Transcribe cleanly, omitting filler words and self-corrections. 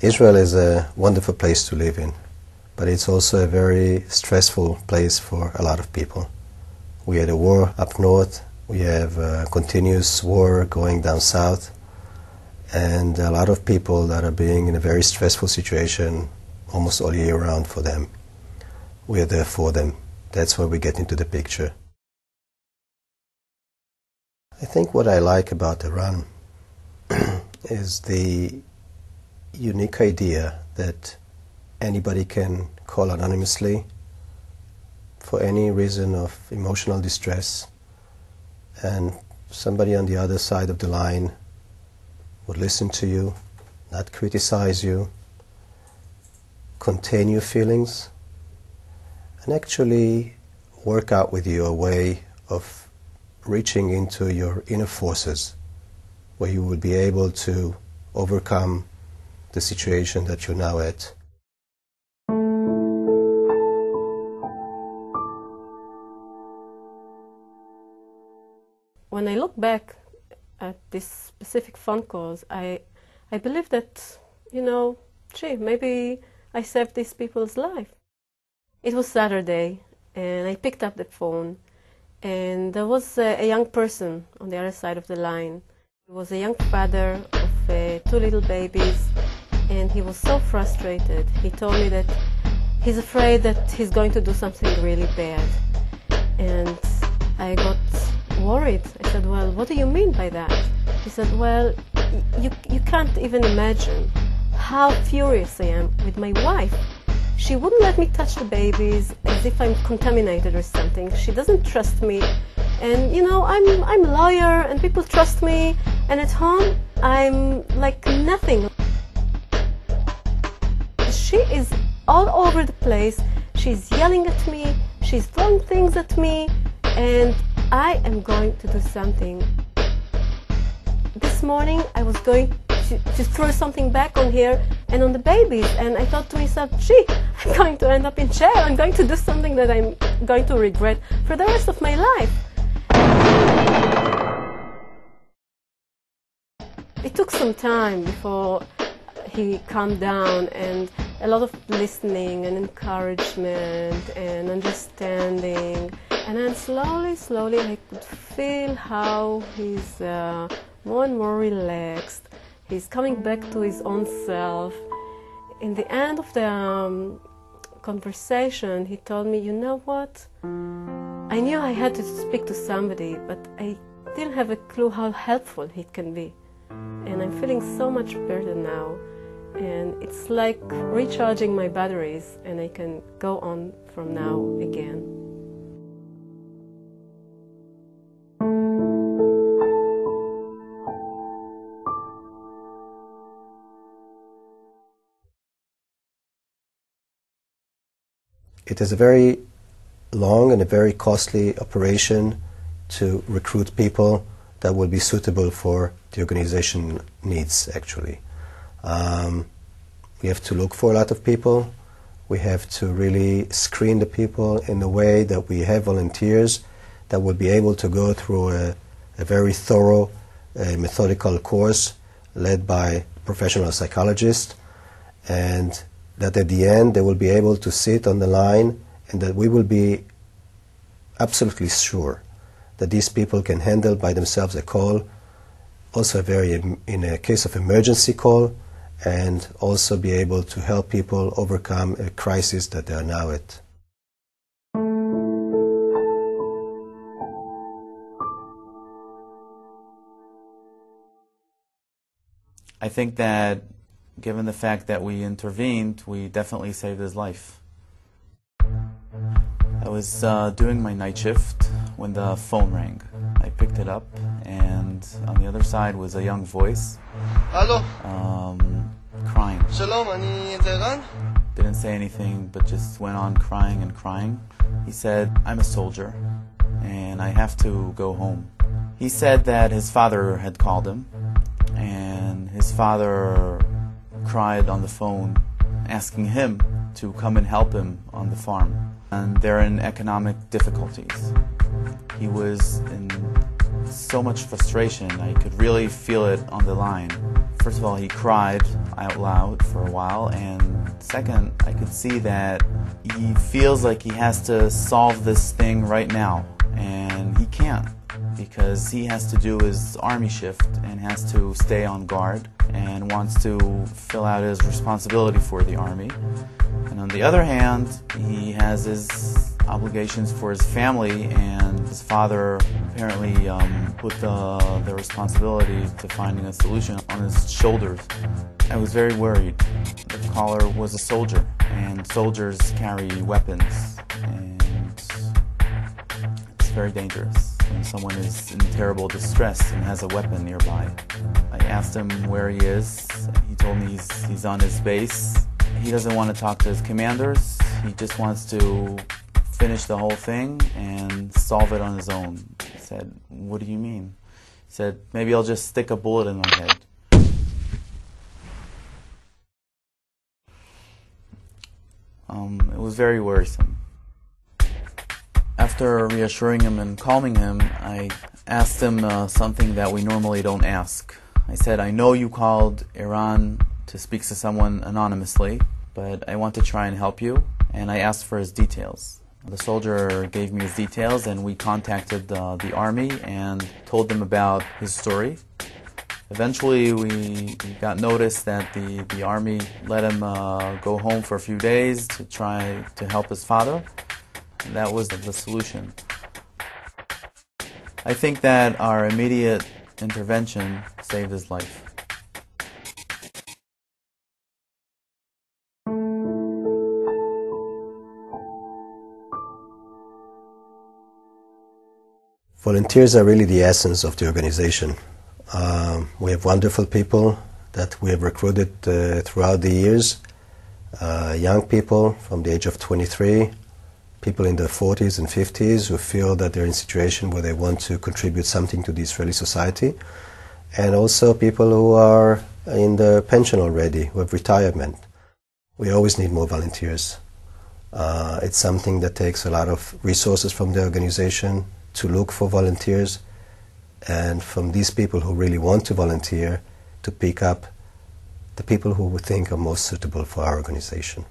Israel is a wonderful place to live in, but it's also a very stressful place for a lot of people. We had a war up north, we have a continuous war going down south, and a lot of people that are being in a very stressful situation almost all year round for them. We are there for them. That's where we get into the picture. I think what I like about Eran is the unique idea that anybody can call anonymously for any reason of emotional distress, and somebody on the other side of the line would listen to you, not criticize you, contain your feelings, and actually work out with you a way of reaching into your inner forces, where you will be able to overcome the situation that you're now at. When I look back at these specific phone calls, I believe that, gee, maybe I saved these people's life. It was Saturday, and I picked up the phone, and there was a young person on the other side of the line. He was a young father of 2 little babies, and he was so frustrated. He told me that he's afraid that he's going to do something really bad. And I got worried. I said, well, what do you mean by that? He said, well, you can't even imagine how furious I am with my wife. She wouldn't let me touch the babies as if I'm contaminated or something. She doesn't trust me. And, I'm a lawyer and people trust me. And at home, I'm like nothing. She is all over the place. She's yelling at me. She's throwing things at me. And I am going to do something. This morning, I was going to throw something back on here and on the babies. And I thought to myself, gee, I'm going to end up in jail. I'm going to do something that I'm going to regret for the rest of my life. It took some time before he calmed down, and a lot of listening and encouragement and understanding. And then slowly I could feel how he's more and more relaxed. He's coming back to his own self. In the end of the conversation, he told me, you know what? I knew I had to speak to somebody, but I didn't have a clue how helpful he can be. And I'm feeling so much better now. And it's like recharging my batteries, and I can go on from now again. It is a very long and a very costly operation to recruit people that will be suitable for the organization needs, actually. We have to look for a lot of people. We have to really screen the people in a way that we have volunteers that will be able to go through a very thorough, methodical course led by professional psychologists, and that at the end they will be able to sit on the line, and that we will be absolutely sure that these people can handle by themselves a call, also in a case of emergency call, and also be able to help people overcome a crisis that they are now at. I think that given the fact that we intervened, we definitely saved his life. I was doing my night shift when the phone rang. I picked it up, and on the other side was a young voice. Hello. Crying. Shalom, ani Eran. Didn't say anything, but just went on crying and crying. He said, I'm a soldier, and I have to go home. He said that his father had called him, and his father cried on the phone, asking him to come and help him on the farm. And they're in economic difficulties. He was in so much frustration. I could really feel it on the line. First of all, he cried out loud for a while, and second, I could see that he feels like he has to solve this thing right now, and he can't, because he has to do his army shift and has to stay on guard and wants to fill out his responsibility for the army. And on the other hand, he has his obligations for his family, and his father apparently put the responsibility to finding a solution on his shoulders. I was very worried. The caller was a soldier, and soldiers carry weapons, and it's very dangerous when someone is in terrible distress and has a weapon nearby. I asked him where he is. He told me he's on his base. He doesn't want to talk to his commanders. He just wants to finish the whole thing and solve it on his own. I said, "What do you mean?" He said, "Maybe I'll just stick a bullet in my head." It was very worrisome. After reassuring him and calming him, I asked him something that we normally don't ask. I said, "I know you called Eran to speak to someone anonymously, but I want to try and help you," and I asked for his details. The soldier gave me his details, and we contacted the army and told them about his story. Eventually, we got notice that the army let him go home for a few days to try to help his father. And that was the solution. I think that our immediate intervention saved his life. Volunteers are really the essence of the organization. We have wonderful people that we have recruited throughout the years. Young people from the age of 23, people in their 40s and 50s who feel that they're in a situation where they want to contribute something to the Israeli society. And also people who are in their pension already, who have retirement. We always need more volunteers. It's something that takes a lot of resources from the organization to look for volunteers, and from these people who really want to volunteer, to pick up the people who we think are most suitable for our organization.